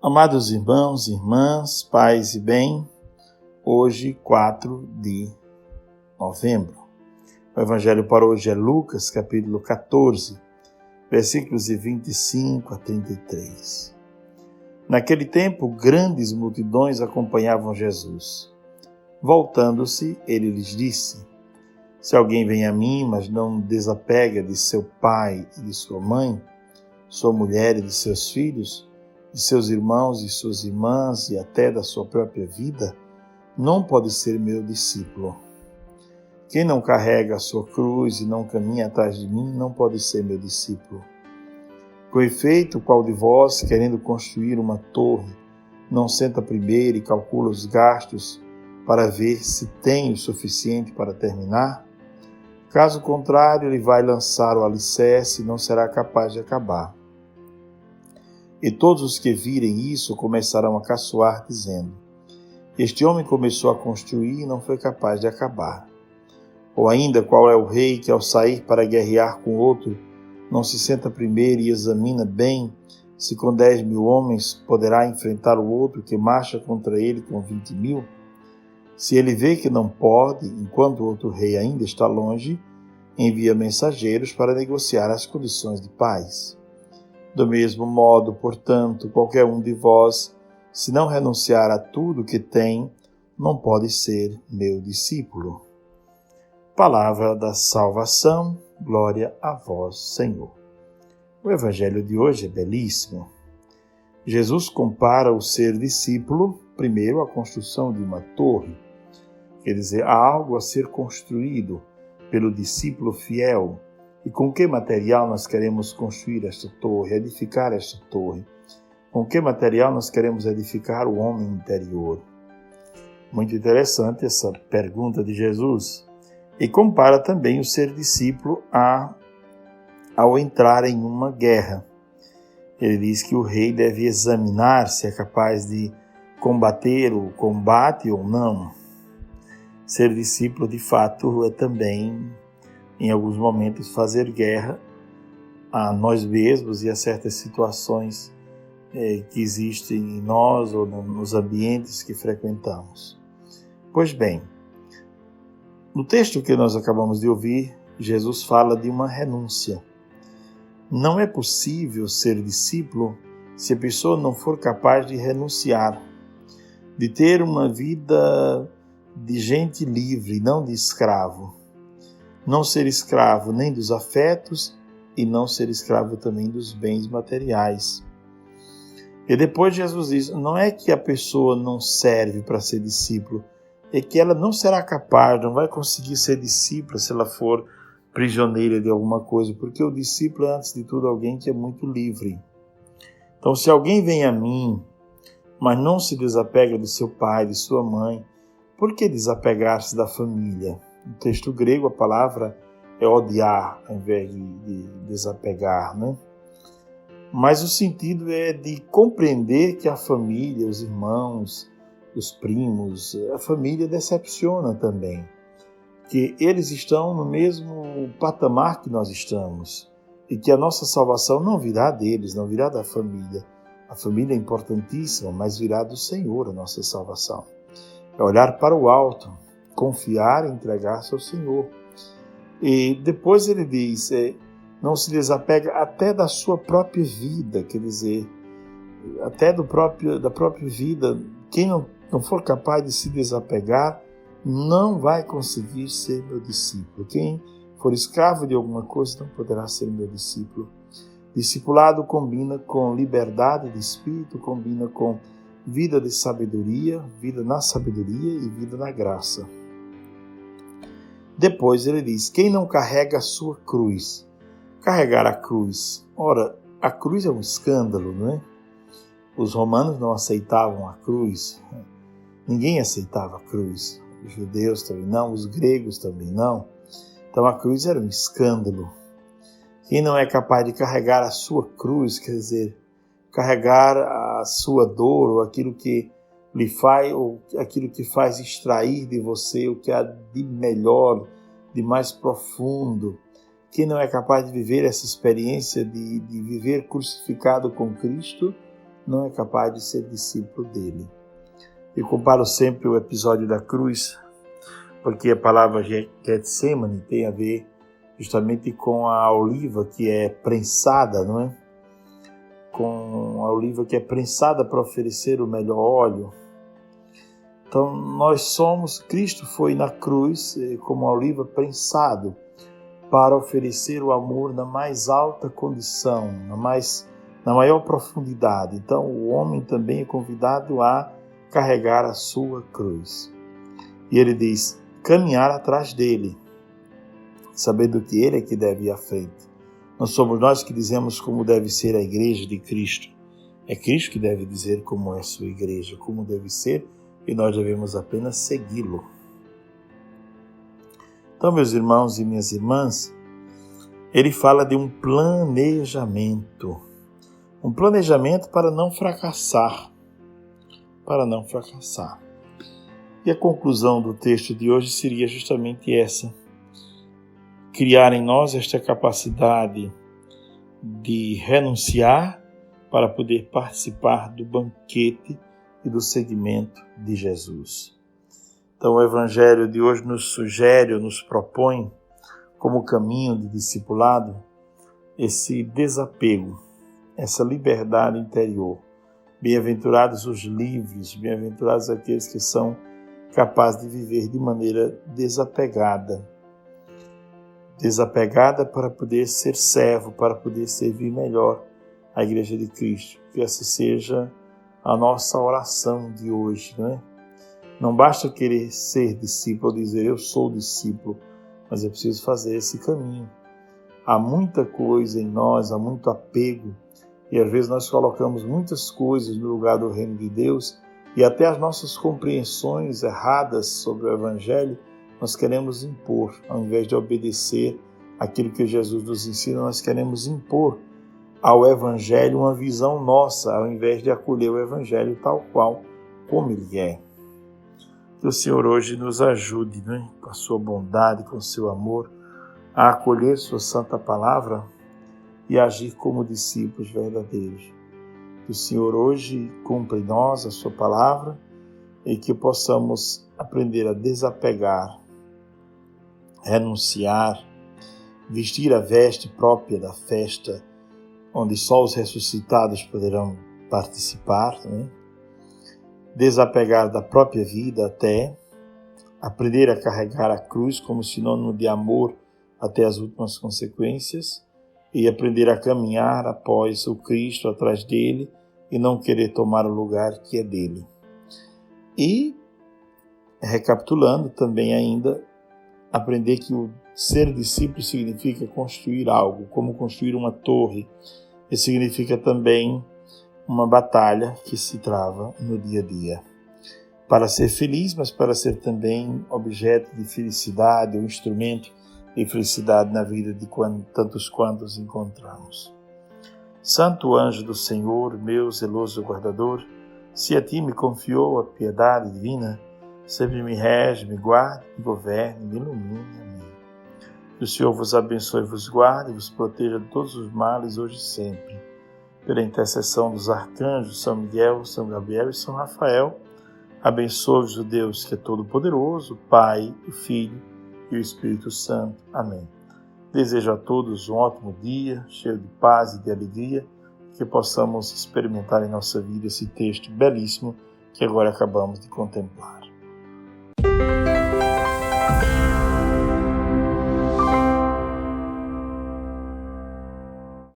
Amados irmãos e irmãs, paz e bem, hoje 4 de novembro. O evangelho para hoje é Lucas, capítulo 14, versículos de 25 a 33. Naquele tempo, grandes multidões acompanhavam Jesus. Voltando-se, ele lhes disse: Se alguém vem a mim, mas não desapega de seu pai e de sua mãe, sua mulher e de seus filhos, de seus irmãos e suas irmãs e até da sua própria vida, não pode ser meu discípulo. Quem não carrega a sua cruz e não caminha atrás de mim, não pode ser meu discípulo. Com efeito, qual de vós, querendo construir uma torre, não senta primeiro e calcula os gastos para ver se tem o suficiente para terminar? Caso contrário, ele vai lançar o alicerce e não será capaz de acabar. E todos os que virem isso começarão a caçoar, dizendo: Este homem começou a construir e não foi capaz de acabar. Ou ainda, qual é o rei que, ao sair para guerrear com outro, não se senta primeiro e examina bem se com 10.000 homens poderá enfrentar o outro que marcha contra ele com 20.000? Se ele vê que não pode, enquanto o outro rei ainda está longe, envia mensageiros para negociar as condições de paz. Do mesmo modo, portanto, qualquer um de vós, se não renunciar a tudo que tem, não pode ser meu discípulo. Palavra da salvação, glória a vós, Senhor. O evangelho de hoje é belíssimo. Jesus compara o ser discípulo, primeiro, à construção de uma torre, quer dizer, há algo a ser construído pelo discípulo fiel. E com que material nós queremos construir esta torre, edificar esta torre? Com que material nós queremos edificar o homem interior? Muito interessante essa pergunta de Jesus. E compara também o ser discípulo ao entrar em uma guerra. Ele diz que o rei deve examinar se é capaz de combater o combate ou não. Ser discípulo, de fato, é também, em alguns momentos, fazer guerra a nós mesmos e a certas situações que existem em nós ou nos ambientes que frequentamos. Pois bem, no texto que nós acabamos de ouvir, Jesus fala de uma renúncia. Não é possível ser discípulo se a pessoa não for capaz de renunciar, de ter uma vida de gente livre, não de escravo. Não ser escravo nem dos afetos e não ser escravo também dos bens materiais. E depois Jesus diz, não é que a pessoa não serve para ser discípulo, é que ela não será capaz, não vai conseguir ser discípula se ela for prisioneira de alguma coisa, porque o discípulo é, antes de tudo, alguém que é muito livre. Então, se alguém vem a mim, mas não se desapega do seu pai, de sua mãe, por que desapegar-se da família? No texto grego, a palavra é odiar, ao invés de desapegar, né? Mas o sentido é de compreender que a família, os irmãos, os primos, a família decepciona também. Que eles estão no mesmo patamar que nós estamos. E que a nossa salvação não virá deles, não virá da família. A família é importantíssima, mas virá do Senhor a nossa salvação. É olhar para o alto, confiar e entregar-se ao Senhor. E depois ele diz, não se desapega até da sua própria vida, quer dizer, até da própria vida. Quem não for capaz de se desapegar, não vai conseguir ser meu discípulo. Quem for escravo de alguma coisa não poderá ser meu discípulo. Discipulado combina com liberdade de espírito, combina com vida de sabedoria, vida na sabedoria e vida na graça. Depois ele diz, quem não carrega a sua cruz? Carregar a cruz. Ora, a cruz é um escândalo, não é? Os romanos não aceitavam a cruz. Ninguém aceitava a cruz. Os judeus também não, os gregos também não. Então a cruz era um escândalo. Quem não é capaz de carregar a sua cruz, quer dizer, carregar a sua dor ou aquilo que lhe faz, ou aquilo que faz extrair de você o que há de melhor, de mais profundo. Quem não é capaz de viver essa experiência de viver crucificado com Cristo, não é capaz de ser discípulo dele. Eu comparo sempre o episódio da cruz, porque a palavra Getsemane tem a ver justamente com a oliva que é prensada, não é? Com a oliva que é prensada para oferecer o melhor óleo. Então Cristo foi na cruz como a oliva prensado para oferecer o amor na mais alta condição, na maior profundidade. Então o homem também é convidado a carregar a sua cruz. E ele diz, caminhar atrás dele, sabendo que ele é que deve ir à frente. Não somos nós que dizemos como deve ser a igreja de Cristo. É Cristo que deve dizer como é a sua igreja, como deve ser, e nós devemos apenas segui-lo. Então, meus irmãos e minhas irmãs, ele fala de um planejamento para não fracassar, E a conclusão do texto de hoje seria justamente essa: criar em nós esta capacidade de renunciar para poder participar do banquete e do seguimento de Jesus. Então o Evangelho de hoje nos sugere, nos propõe como caminho de discipulado esse desapego, essa liberdade interior. Bem-aventurados os livres, bem-aventurados aqueles que são capazes de viver de maneira desapegada para poder ser servo, para poder servir melhor a Igreja de Cristo. Que essa seja a nossa oração de hoje, né? Não basta querer ser discípulo, dizer eu sou discípulo, mas é preciso fazer esse caminho. Há muita coisa em nós, há muito apego, e às vezes nós colocamos muitas coisas no lugar do reino de Deus, e até as nossas compreensões erradas sobre o Evangelho nós queremos impor. Ao invés de obedecer aquilo que Jesus nos ensina, nós queremos impor ao Evangelho uma visão nossa, ao invés de acolher o Evangelho tal qual como ele é. Que o Senhor hoje nos ajude, né, com a sua bondade, com o seu amor, a acolher sua santa palavra e agir como discípulos verdadeiros. Que o Senhor hoje cumpra em nós a sua palavra e que possamos aprender a desapegar, renunciar, vestir a veste própria da festa, onde só os ressuscitados poderão participar, né? Desapegar da própria vida até, aprender a carregar a cruz como sinônimo de amor até as últimas consequências e aprender a caminhar após o Cristo, atrás dele, e não querer tomar o lugar que é dele. E, recapitulando também ainda, aprender que o ser discípulo significa construir algo, como construir uma torre, e significa também uma batalha que se trava no dia a dia. Para ser feliz, mas para ser também objeto de felicidade, ou instrumento de felicidade na vida de tantos quantos encontramos. Santo anjo do Senhor, meu zeloso guardador, se a ti me confiou a piedade divina, sempre me rege, me guarde, me governe, me ilumine. Amém. Que o Senhor vos abençoe, vos guarde e vos proteja de todos os males, hoje e sempre. Pela intercessão dos arcanjos São Miguel, São Gabriel e São Rafael, abençoe-vos o Deus que é todo-poderoso, o Pai, o Filho e o Espírito Santo. Amém. Desejo a todos um ótimo dia, cheio de paz e de alegria, que possamos experimentar em nossa vida esse texto belíssimo que agora acabamos de contemplar.